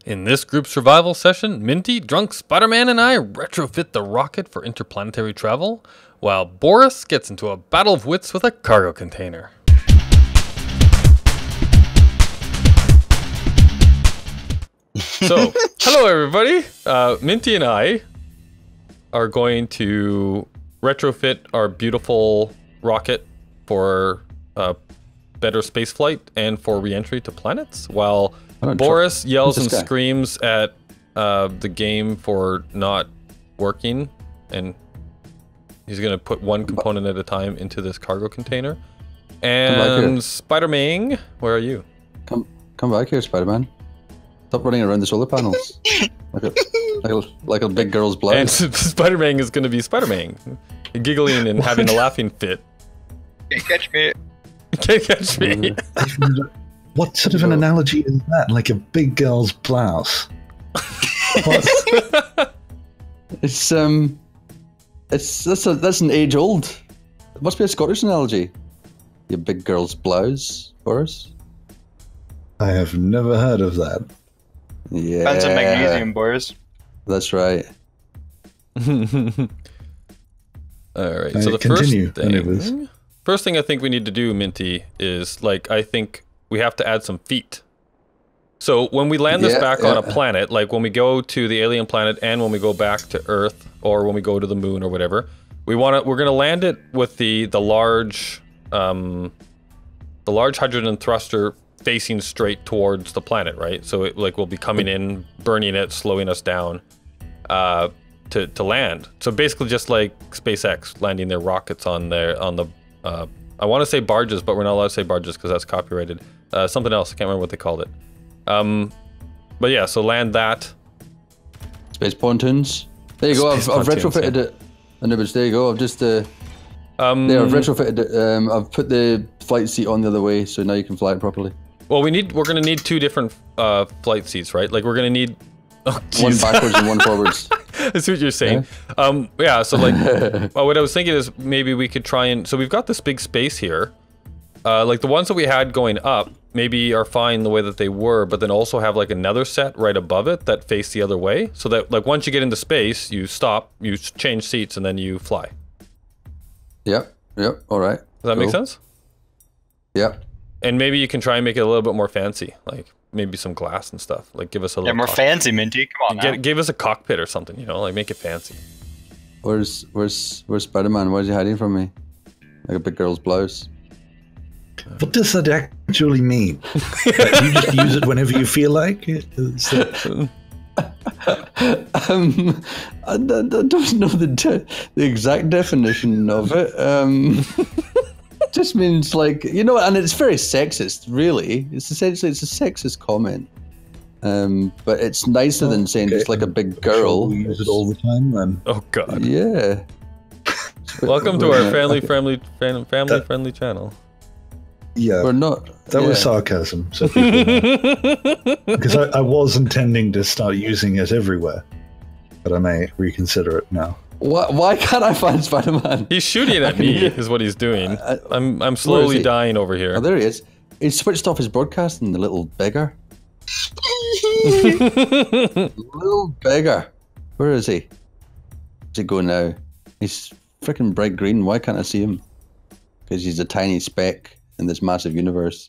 In this group survival session, Minty, Drunk, Spiderman, and I retrofit the rocket for interplanetary travel, while Boris gets into a battle of wits with a cargo container. So, hello everybody! Minty and I are going to retrofit our beautiful rocket for better spaceflight and for re-entry to planets, while Boris yells and screams at the game for not working, and he's going to put one component at a time into this cargo container. And Spiderman, where are you? Come back here, Spiderman. Stop running around the solar panels like a big girl's blouse. And Spiderman is going to be Spiderman, giggling and having a laughing fit. Can't catch me. Can't catch me. What sort of an analogy is that? Like a big girl's blouse? That's an age old. It must be a Scottish analogy. Your big girl's blouse, Boris. I have never heard of that. Yeah. Depends on magnesium, Boris. That's right. Alright, so the first thing I think we need to do, Minty, is, like, I think we have to add some feet. So when we land this back on a planet, like when we go to the alien planet and when we go back to Earth, or when we go to the moon or whatever, we're gonna land it with the large hydrogen thruster facing straight towards the planet, right? So it will be coming in, burning it, slowing us down to land. So basically just like SpaceX landing their rockets on the I want to say barges, but we're not allowed to say barges because that's copyrighted. Something else, I can't remember what they called it. But yeah, so land that. Space pontoons. There you go. I've retrofitted it. Anubis, there you go. I've just there. I've retrofitted it. I've put the flight seat on the other way, so now you can fly it properly. Well, we're gonna need two different flight seats, right? Like we're gonna need one backwards and one forwards. I see what you're saying. Yeah, yeah, so like, what I was thinking is maybe we could try and, so we've got this big space here. Like the ones that we had going up, maybe are fine the way that they were, but then also have like another set right above it that face the other way. So that like once you get into space, you stop, you change seats, and then you fly. Yep, all right. Does that make sense? Yep. And maybe you can try and make it a little bit more fancy, like maybe some glass and stuff. Like give us a little more fancy, Minty. Come on, give us a cockpit or something, you know, like make it fancy. Where's Spiderman? Why is he hiding from me? Like a big girl's blouse. What does that actually mean? Like, you just use it whenever you feel like it? I don't know the exact definition of it. Just means like, you know, and it's very sexist, really. It's essentially a sexist comment. But it's nicer than saying just like a big girl. We use it all the time, then. Oh God. Yeah. Welcome to our family-friendly channel. Yeah, we're not. That was sarcasm, so people know. Because I was intending to start using it everywhere, but I may reconsider it now. Why can't I find Spider-Man? He's shooting at me, is what he's doing. I'm slowly dying over here. Oh, there he is. He switched off his broadcasting, the little beggar. Little beggar. Where is he? Where's he go now? He's freaking bright green. Why can't I see him? Because he's a tiny speck in this massive universe.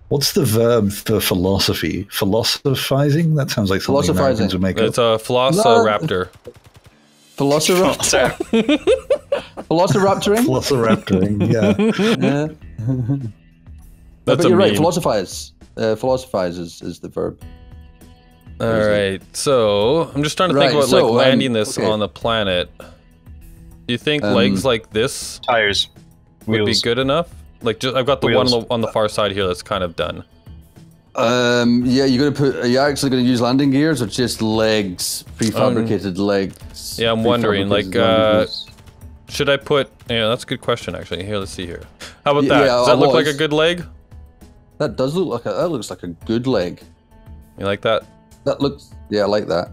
What's the verb for philosophy? Philosophizing? That sounds like something Americans would make up. It's a Velociraptor. Velociraptor? Velociraptoring? Velociraptoring, yeah. But you're right, philosophize. Philosophize is the verb. Alright, so I'm just trying to think about like landing this on the planet. Do you think legs like this tires would be good enough? Like, just I've got the one on the far side here that's kind of done. Yeah, are you actually gonna use landing gears or just legs, prefabricated legs? Yeah, I'm wondering, like, should I put? Yeah, that's a good question actually. Here, let's see here. How about that? Does that look like a good leg? That does look like that looks like a good leg. You like that? That looks, yeah, I like that.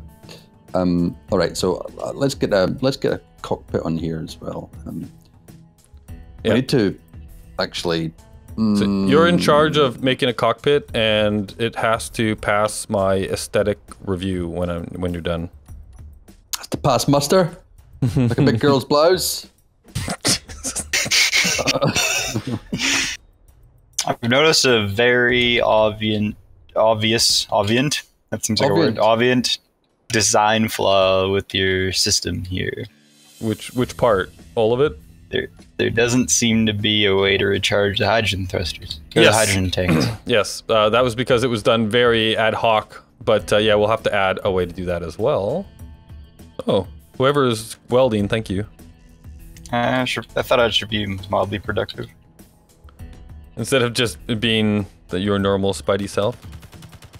All right, so let's get a cockpit on here as well. We need to actually So you're in charge of making a cockpit, and it has to pass my aesthetic review when you're done. Has to pass muster, like a big girl's blouse. I've noticed a very obvious, that seems like a word, obvious design flaw with your system here. Which part? All of it? There doesn't seem to be a way to recharge the hydrogen thrusters. Or the hydrogen tanks. Yes, that was because it was done very ad hoc, but yeah, we'll have to add a way to do that as well. Oh, whoever is welding, thank you. I thought I should be mildly productive. Instead of just being your normal Spidey self.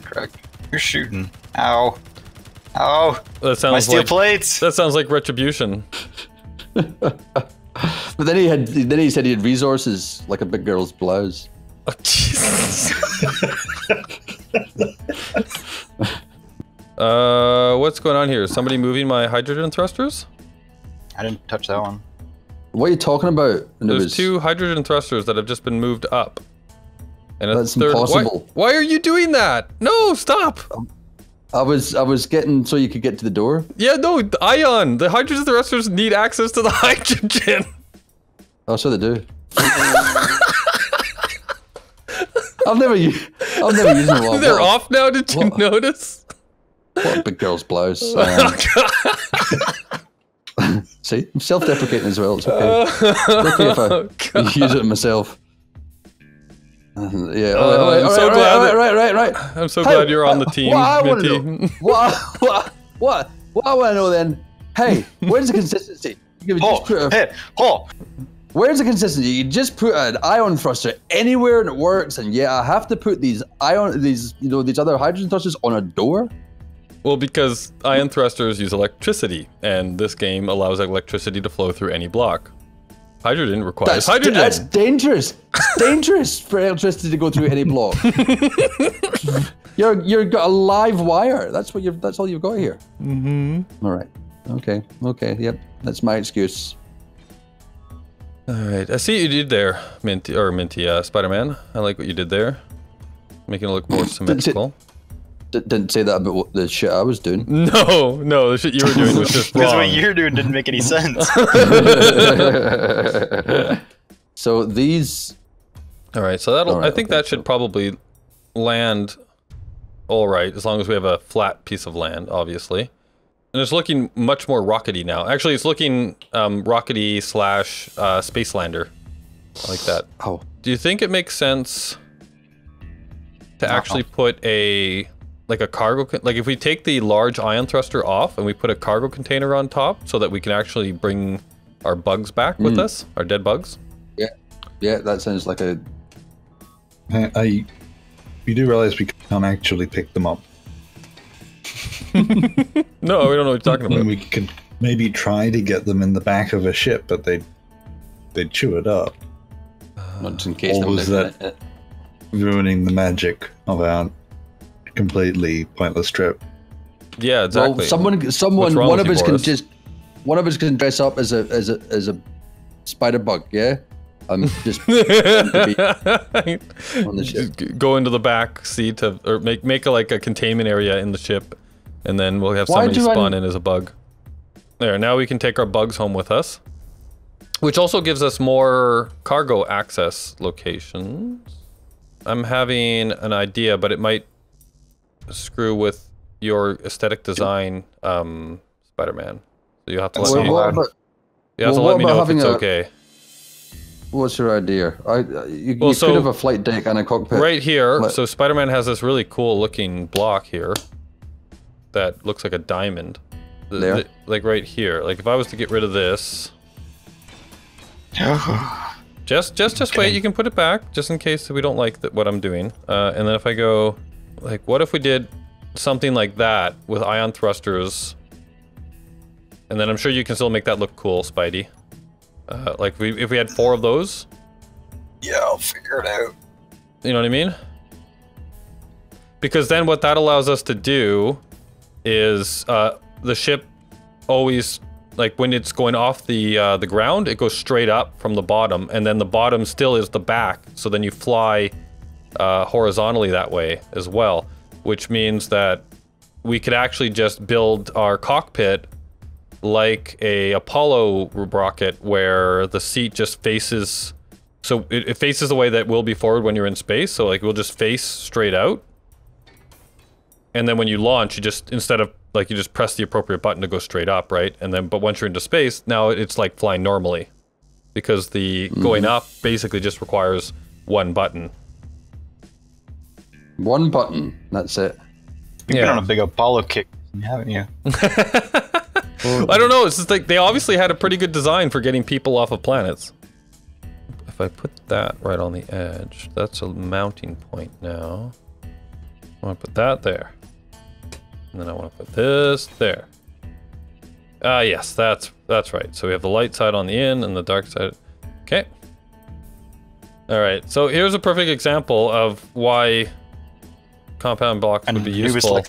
Correct. You're shooting. Ow. Ow. That sounds my steel like plates. That sounds like retribution. But then he said he had resources like a big girl's blouse. Oh, Jesus. What's going on here? Is somebody moving my hydrogen thrusters? I didn't touch that one. What are you talking about? There's 2 hydrogen thrusters that have just been moved up. And that's impossible. Why are you doing that? No, stop! I was getting so you could get to the door. Yeah, no, ion. The hydrogen thrusters need access to the hydrogen. Oh, so they do. I've never used them. Well, they're off now. Did you notice? What a big girl's blouse. See, I'm self-deprecating as well. It's okay. It's okay if I use it myself. Yeah. I'm so glad. Right. I'm so glad you're on the team, Minty. What I want to know then? Hey, where's the consistency? Where's the consistency? You just put an ion thruster anywhere and it works, and yeah, I have to put these other hydrogen thrusters on a door. Well, because ion thrusters use electricity, and this game allows electricity to flow through any block. Hydrogen requires hydrogen. That's dangerous. It's dangerous for electricity to go through any block. You've got a live wire. That's all you've got here. Mm-hmm. All right. Okay. Yep. That's my excuse. All right. I see what you did there, Minty, Spider-Man. I like what you did there, making it look more symmetrical. Didn't say that about the shit I was doing. No, the shit you were doing was just wrong. Because what you're doing didn't make any sense. So these... Alright, so that'll... I think that should probably land alright, as long as we have a flat piece of land, obviously. And it's looking much more rockety now. Actually, it's looking rockety / Space Lander. I like that. Oh. Do you think it makes sense to actually put a cargo, like if we take the large ion thruster off and we put a cargo container on top so that we can actually bring our bugs back with us, our dead bugs? Yeah, that sounds like a... You do realize we can't actually pick them up. No, we don't know what you're talking about. We could maybe try to get them in the back of a ship, but they'd chew it up. Not just in case or was that ruining the magic of our completely pointless trip? Yeah, exactly. One of us can dress up as a spider bug. Yeah, I'm just on the ship. Go into the back seat or make a containment area in the ship, and then we'll have somebody spawn in as a bug. There, now we can take our bugs home with us, which also gives us more cargo access locations. I'm having an idea, but it might screw with your aesthetic design, Spider-Man. So you have to let me know if it's okay. What's your idea? You could have a flight deck and a cockpit. Right here, so Spider-Man has this really cool looking block here that looks like a diamond. There? Like right here. Like if I was to get rid of this... Just wait, you can put it back, just in case we don't like what I'm doing. And then if I go, like, what if we did something like that with ion thrusters? And then I'm sure you can still make that look cool, Spidey. Like, if we had 4 of those? Yeah, I'll figure it out. You know what I mean? Because then what that allows us to do is, the ship always, like when it's going off the ground, it goes straight up from the bottom, and then the bottom still is the back. So then you fly horizontally that way as well, which means that we could actually just build our cockpit like a Apollo rocket, where the seat just faces. So it faces the way that will be forward when you're in space. So like we'll just face straight out. And then when you launch, you just, instead of, like, you just press the appropriate button to go straight up, right? And then, but once you're into space, now it's like flying normally. Because the going up basically just requires one button. One button, that's it. You've been on a big Apollo kick, haven't you? I don't know, it's just like, they obviously had a pretty good design for getting people off of planets. If I put that right on the edge, that's a mounting point now. I want to put that there. And then I want to put this there. Ah, yes, that's right. So we have the light side on the in and the dark side. Okay. All right. So here's a perfect example of why compound blocks would be useful,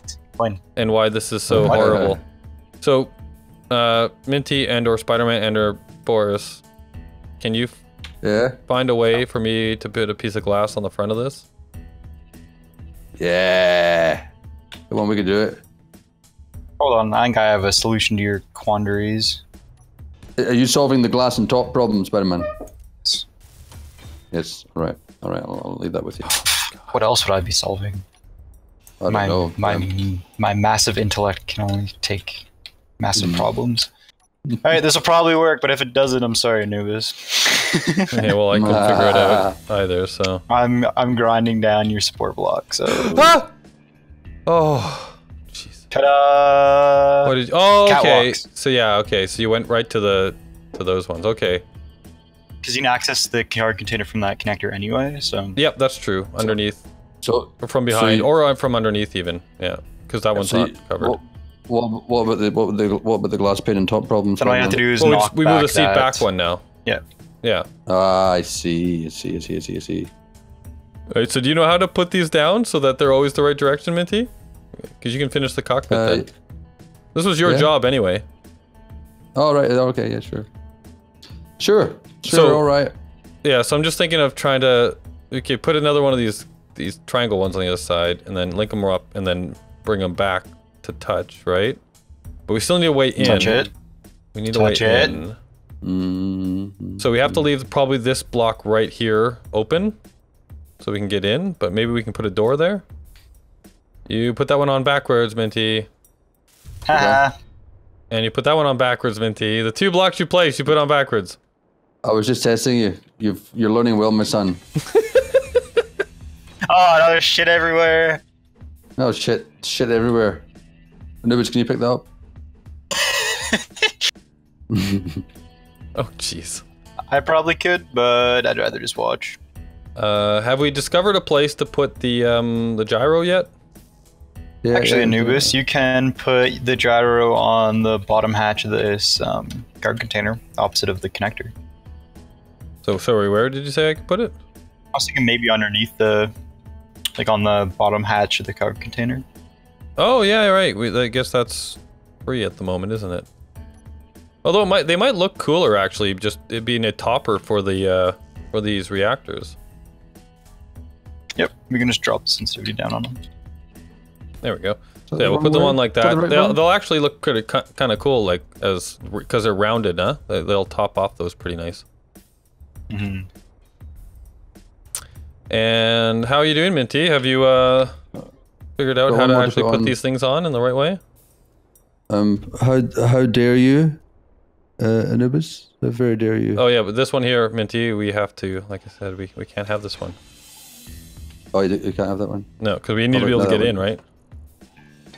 and why this is so horrible. So, Minty and/or Spiderman and/or Boris, can you find a way for me to put a piece of glass on the front of this? Yeah. The one we could do it. Hold on, I think I have a solution to your quandaries. Are you solving the glass and top problem, Spiderman? Yes. All right. All right. I'll leave that with you. What else would I be solving? I don't know. My massive intellect can only take massive problems. All right, this will probably work, but if it doesn't, I'm sorry, Anubis. Yeah, well, I couldn't figure it out either, so I'm grinding down your support block. So. Ah! Oh, jeez. Ta-da! What did? Oh, okay. Catwalks. So yeah, okay. So you went right to those ones. Okay. Because you can access the card container from that connector anyway. So. Yep, that's true. Underneath. So or from behind, or from underneath even. Yeah, because that one's not covered. What about the glass pane and top problems? Then all you have to do is well, knock we back move the seat that. back one now. Yeah. Yeah. Ah, I see. Alright, so do you know how to put these down so that they're always the right direction, Minty? Because you can finish the cockpit then. This was your job anyway. All right. Okay. Yeah. Sure. So, all right. Yeah. So I'm just thinking of trying to put another one of these triangle ones on the other side, and then link them up, and then bring them back to touch, right? But we still need a way in. Touch it. We need a way in. So we have to leave probably this block right here open, so we can get in. But maybe we can put a door there. You put that one on backwards, Minty. Haha. Yeah. And you put that one on backwards, Minty. The 2 blocks you placed, you put on backwards. I was just testing you. You're learning well, my son. Oh, no, there's shit everywhere. Oh shit everywhere. Anubis, can you pick that up? Oh, jeez. I probably could, but I'd rather just watch. Have we discovered a place to put the gyro yet? Yeah, Actually, Anubis, you can put the gyro on the bottom hatch of this card container, opposite of the connector. So sorry, where did you say I could put it? I was thinking maybe underneath the, like on the bottom hatch of the card container. Oh yeah, right. I guess that's free at the moment, isn't it? Although they might look cooler actually, just it being a topper for the for these reactors. Yep, we can just drop the sensitivity down on them. There we go. So yeah, we'll put them on like that. Right they'll actually look kind of cool, like because they're rounded, huh? They'll top off those pretty nice. Mm-hmm. And how are you doing, Minty? Have you figured out how to actually put these things on in the right way? How dare you, Anubis? How very dare you? Oh yeah, but this one here, Minty, we have to, like I said, we can't have this one. Oh, you can't have that one? No, because we need to be able to get in, right?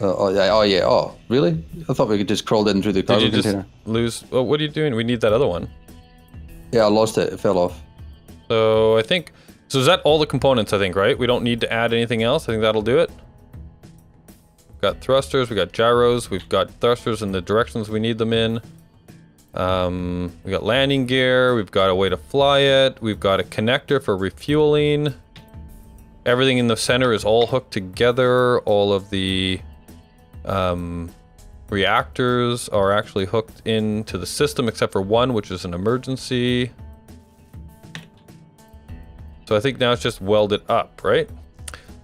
Oh yeah. Oh, really? I thought we could just crawl in through the cargo container. Lose? Oh, what are you doing? We need that other one. Yeah, I lost it. It fell off. So I think. So is that all the components? I think, right? We don't need to add anything else. I think that'll do it. We've got thrusters. We got gyros. We've got thrusters in the directions we need them in. We got landing gear. We've got a way to fly it. We've got a connector for refueling. Everything in the center is all hooked together. All of the reactors are actually hooked into the system, except for one, which is an emergency. So I think now it's just welded up, right?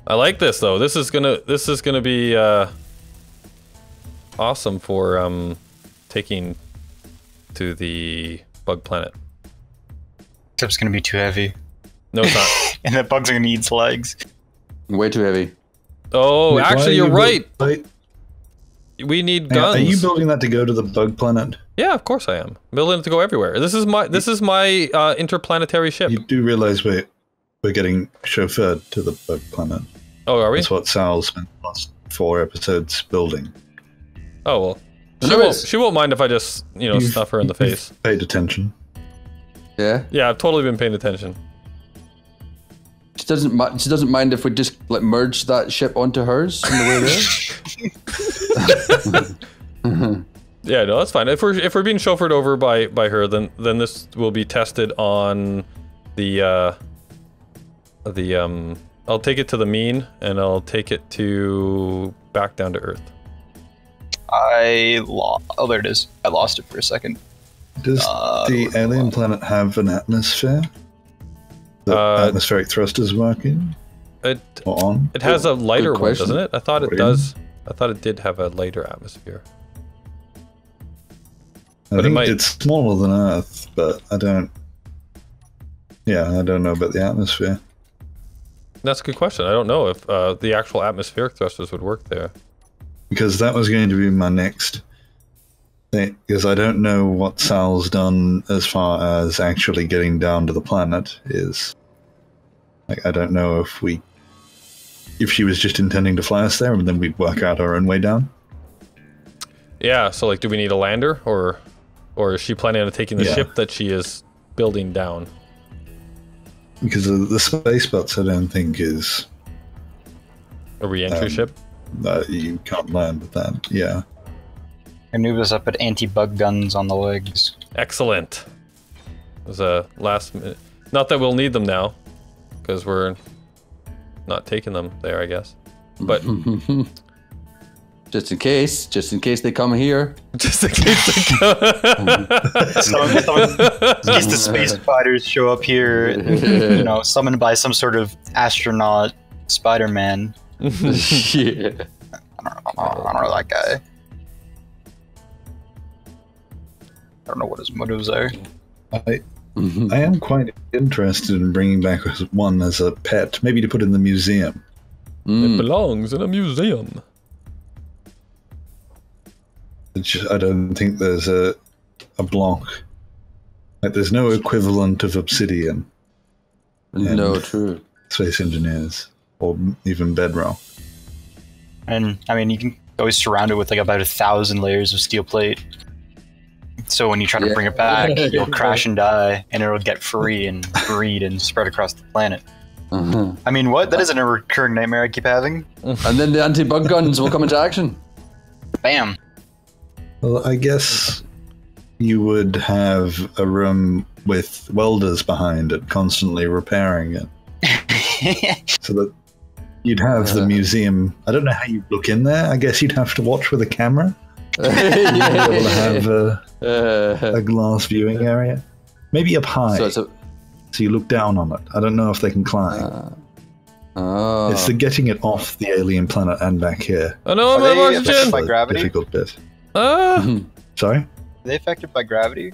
I like this though. This is gonna be awesome for taking to the bug planet. Except it's gonna be too heavy. No, it's not. And the bugs are gonna eat its legs. Way too heavy. Oh, Wait, actually, you're right. Wait, We need guns. are you building that to go to the bug planet? Yeah, of course I am. Building it to go everywhere. This is my interplanetary ship. You do realize we're getting chauffeured to the bug planet. Oh, are we? That's what Sal spent the last 4 episodes building. Oh well. Anyways. She won't mind if I just stuff her in the face. Paid attention. Yeah. Yeah, I've totally been paying attention. She doesn't mind if we just like merge that ship onto hers on the way there. Yeah, no, that's fine. If we're being chauffeured over by her, then this will be tested on the I'll take it to the mean, and I'll take it to back down to Earth. Oh, there it is. I lost it for a second. Does the alien planet have an atmosphere? The atmospheric thrusters working? It or on? It has a lighter one, question. doesn't it? I thought it does. I thought it did have a lighter atmosphere. I think it's smaller than Earth, but I don't. Yeah, I don't know about the atmosphere. That's a good question. I don't know if the actual atmospheric thrusters would work there. Because that was going to be my next thing. Because I don't know what Sal's done as far as actually getting down to the planet is. Like, I don't know if she was just intending to fly us there, and then we'd work out our own way down. Yeah. So, like, do we need a lander, or is she planning on taking the ship that she is building down? Because the space bots, I don't think is A re-entry ship. You can't land with that. Yeah. Anubis up at anti-bug guns on the legs. Excellent. It was a last minute. Not that we'll need them now, because we're not taking them there, I guess. But just in case they come here. just in case they come. In case the space fighters show up here, summoned by some sort of astronaut Spiderman. Yeah. I don't know that guy. I don't know what his motives are. I am quite interested in bringing back one as a pet, maybe to put in the museum. It belongs in a museum. I don't think there's a block. Like, there's no equivalent of obsidian. No, true. Space engineers, or even bedrock. And I mean, you can always surround it with like about 1,000 layers of steel plate. So when you try to bring it back, you'll crash and die, and it'll get free and breed and spread across the planet. I mean, what? That isn't a recurring nightmare I keep having. And then the anti-bug guns will come into action. Bam. Well, I guess you would have a room with welders behind it, constantly repairing it. So that you'd have the museum. I don't know how you look in there. I guess you'd have to watch with a camera. You'd be able to have a glass viewing area. Maybe up high. So you look down on it. I don't know if they can climb. It's the getting it off the alien planet and back here. Oh no, I'm Are they oxygen! affected by gravity? Difficult bit. Are Sorry? they affected by gravity?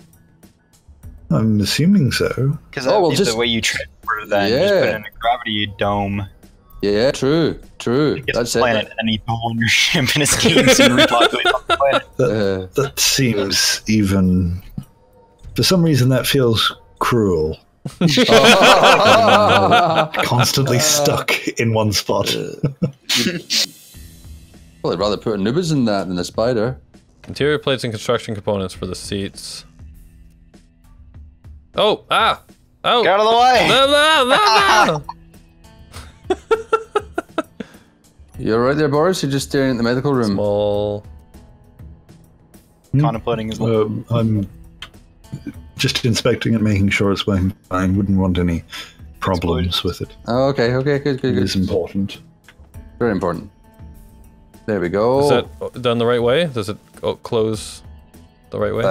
I'm assuming so. Because that means the way you transport them, you just put it in a gravity dome. Yeah, true. That's the planet, and then you go on your ship and escapes and repopulate on the planet. That seems even... For some reason, that feels cruel. Constantly stuck in one spot. Well, I'd rather put Anubis in that than a spider. Interior plates and construction components for the seats. Oh! Ah! Oh! Get out of the way! No! You're right there, Boris? You're just staring at the medical room. Small. Contemplating his life. I'm just inspecting it, making sure it's working fine. Wouldn't want any problems with it. Oh, okay, good. It is important. Very important. There we go. Is that done the right way? Does it close the right way?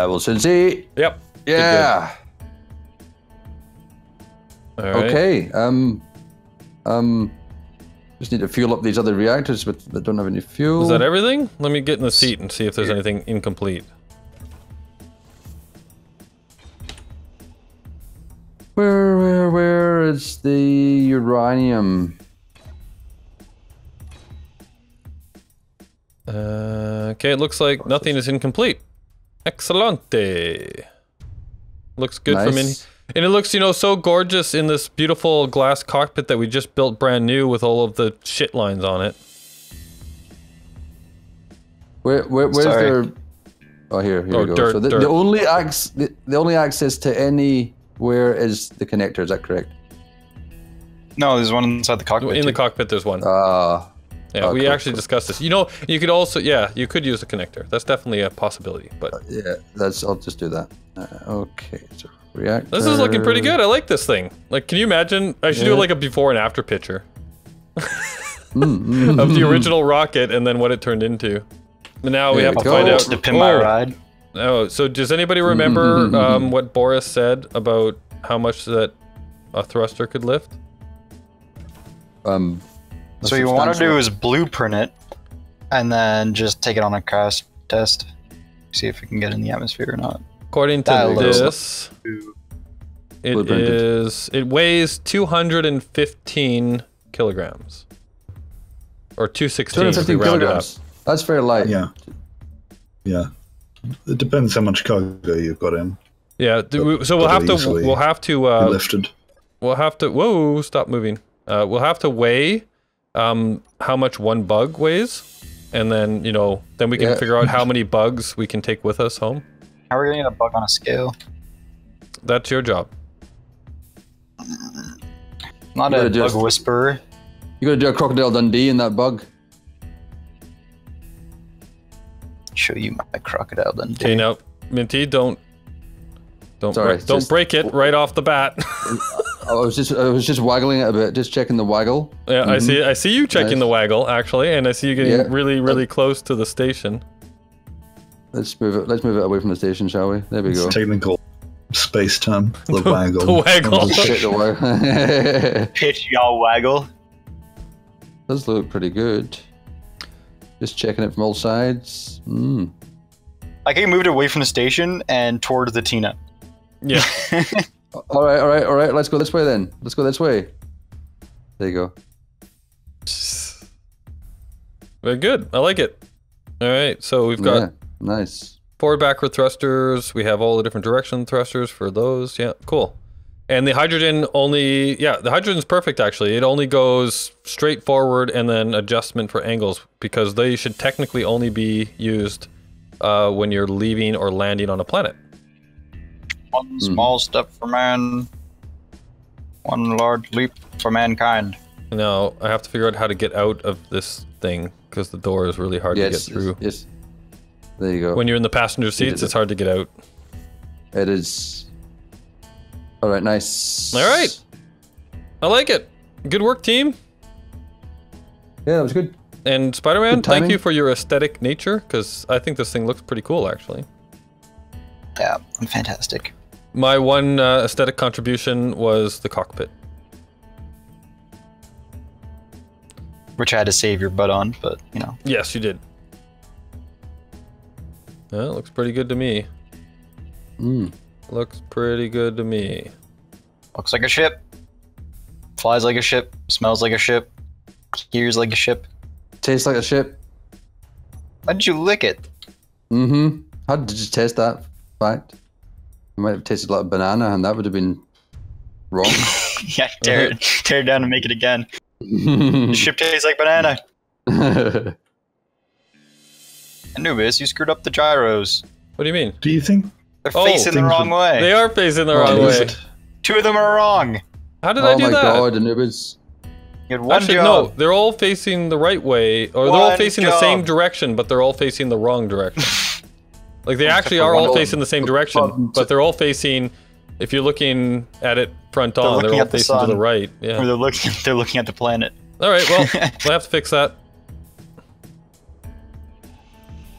We'll soon see. Yep. Yeah. All right. Okay. Just need to fuel up these other reactors, but that don't have any fuel. Is that everything? Let me get in the seat and see if there's anything incomplete. Where is the uranium? Okay, it looks like nothing is incomplete. Excelente. Looks good from in. And it looks, you know, so gorgeous in this beautiful glass cockpit that we just built brand new with all of the shit lines on it. Where's their? Oh, here we go. Dirt, so the only the only access to anywhere is the connector. Is that correct? No, there's one inside the cockpit. In the cockpit, there's one. Yeah, we actually discussed this. You know, you could also, you could use a connector. That's definitely a possibility. But yeah, I'll just do that. Okay, so reactor. This is looking pretty good. I like this thing. Like, can you imagine? I should do like a before and after picture of the original rocket and then what it turned into. But now we have to find out. To pin my ride. Oh, so does anybody remember what Boris said about how much that a thruster could lift? So you want to do is blueprint it, and then just take it on a crash test, see if it can get in the atmosphere or not. According to this, it weighs 215 kilograms, or 216. 215 kilograms. That's very light. Yeah. It depends how much cargo you've got in. Yeah. So we'll have to lifted. We'll have to. Whoa! Stop moving. We'll have to weigh how much one bug weighs, and then then we can figure out how many bugs we can take with us home. How are we gonna get a bug on a scale? That's your job. Not a bug whisperer. You gotta do a Crocodile Dundee in that bug. Show you my Crocodile Dundee. Okay, now, Minty, don't break it right off the bat. I was just waggling it a bit, just checking the waggle. Yeah, I see you checking the waggle actually, and I see you getting really close to the station. Let's move it away from the station, shall we? There we go. It's technical space term. The waggle. The waggle. Pitch y'all waggle. Does look pretty good. Just checking it from all sides. I can move it away from the station and towards the Tina. Yeah. All right. Let's go this way then. Let's go this way. There you go. Very good. I like it. All right. So we've got nice forward, backward thrusters. We have all the different direction thrusters for those. Yeah, cool. And the hydrogen the hydrogen's perfect actually. It only goes straight forward and then adjustment for angles because they should technically only be used when you're leaving or landing on a planet. One small step for man, one large leap for mankind. Now, I have to figure out how to get out of this thing because the door is really hard to get through. Yes. There you go. When you're in the passenger seats, it's hard to get out. It is. All right, nice. All right. I like it. Good work, team. Yeah, that was good. And Spider-Man, thank you for your aesthetic nature because I think this thing looks pretty cool, actually. Yeah, I'm fantastic. My one aesthetic contribution was the cockpit. Which I had to save your butt on, but, Yes, you did. Well, it looks pretty good to me. Looks pretty good to me. Looks like a ship. Flies like a ship. Smells like a ship. Hears like a ship. Tastes like a ship. Why did you lick it? How did you taste that fact? You might have tasted like a banana and that would have been wrong. Yeah, tear it down and make it again. The ship tastes like banana. Anubis, you screwed up the gyros. What do you mean? Do you think they're facing the wrong way? They are facing the wrong way. Two of them are wrong. How did I do that? Oh my god, Anubis. You had one job. No, they're all facing the right way, or they're all facing the same direction, but they're all facing the wrong direction. Like they actually are all facing the same direction, but they're all facing. If you're looking at it front on, they're all facing to the right. Yeah. Or they're looking at the planet. All right. Well, we'll have to fix that.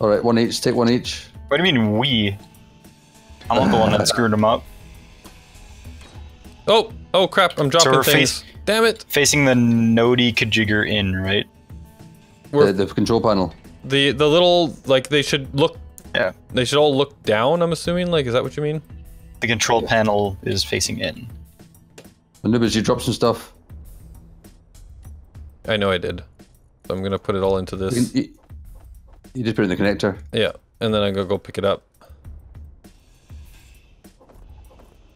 All right, one each. Take one each. What do you mean we? I'm not the one that screwed him up. Oh crap! I'm dropping we're things. Damn it! Facing the Nodi Kajigger in, right? The control panel. The little, like, they should look. Yeah. They should all look down. I'm assuming. Like, is that what you mean? The control panel is facing in. Anubis, you dropped some stuff. I know I did. So I'm gonna put it all into this. You just put it in the connector. Yeah, and then I'm gonna go pick it up.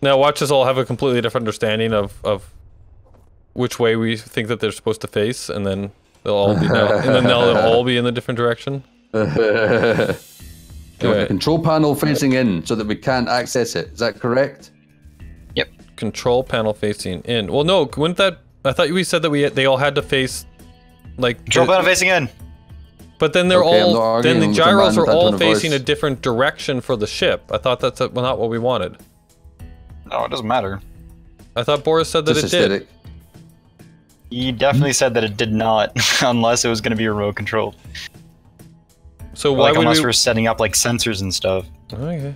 Now watch us all have a completely different understanding of which way we think that they're supposed to face, and then they'll all be they'll all be in the different direction. The control panel facing in so that we can't access it. Is that correct? Yep. Control panel facing in. Well, no, wouldn't that? I thought we said that they all had to face, like, control panel facing in. But then they're all then the gyros are all facing voice. a different direction for the ship. I thought that's not what we wanted. No, it doesn't matter. I thought Boris said that Just it aesthetic. did. He definitely said that it did not, unless it was going to be remote control. So why would unless we... we're setting up like sensors and stuff. Okay.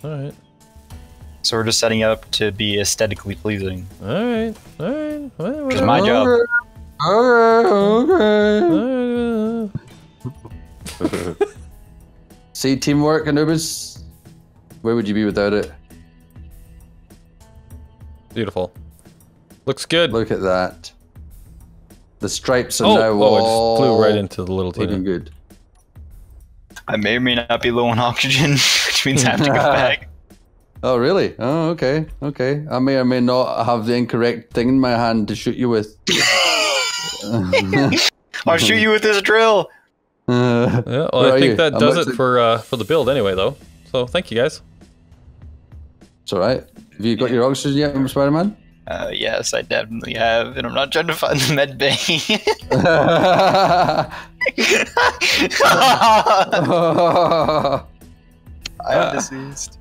All right. So we're just setting up to be aesthetically pleasing. All right. All right. Which is my job. Okay. See, teamwork, Anubis. Where would you be without it? Beautiful. Looks good. Look at that. The stripes are now it all just flew right into the little looking team. good. I may or may not be low on oxygen, which means I have to go back. Oh, really? Oh, okay. Okay. I may or may not have the incorrect thing in my hand to shoot you with. I'll shoot you with this drill. Yeah, well, I think that does it for the build anyway, though. So thank you guys. It's all right. Have you got your oxygen yet, Spider-Man? Yes, I definitely have, and I'm not trying to find the med bay. I am deceased.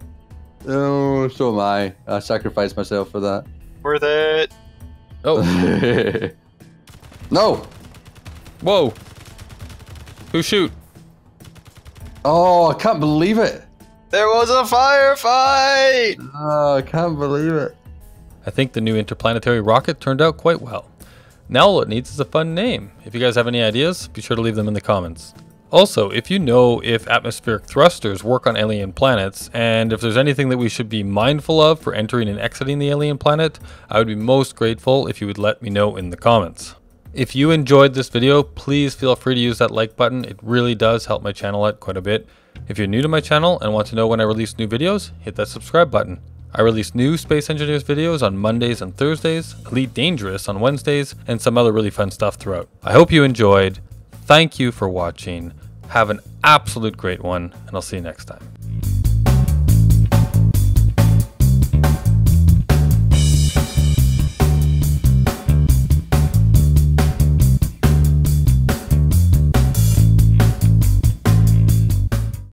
Oh, so am I. I sacrificed myself for that. Worth it. Oh. No! Whoa. Who shoot? Oh, I can't believe it. There was a firefight! Oh, I can't believe it. I think the new interplanetary rocket turned out quite well. Now all it needs is a fun name. If you guys have any ideas, be sure to leave them in the comments. Also, if you know if atmospheric thrusters work on alien planets, and if there's anything that we should be mindful of for entering and exiting the alien planet, I would be most grateful if you would let me know in the comments. If you enjoyed this video, please feel free to use that like button. It really does help my channel out quite a bit. If you're new to my channel and want to know when I release new videos, hit that subscribe button. I release new Space Engineers videos on Mondays and Thursdays, Elite Dangerous on Wednesdays, and some other really fun stuff throughout. I hope you enjoyed. Thank you for watching. Have an absolute great one, and I'll see you next time.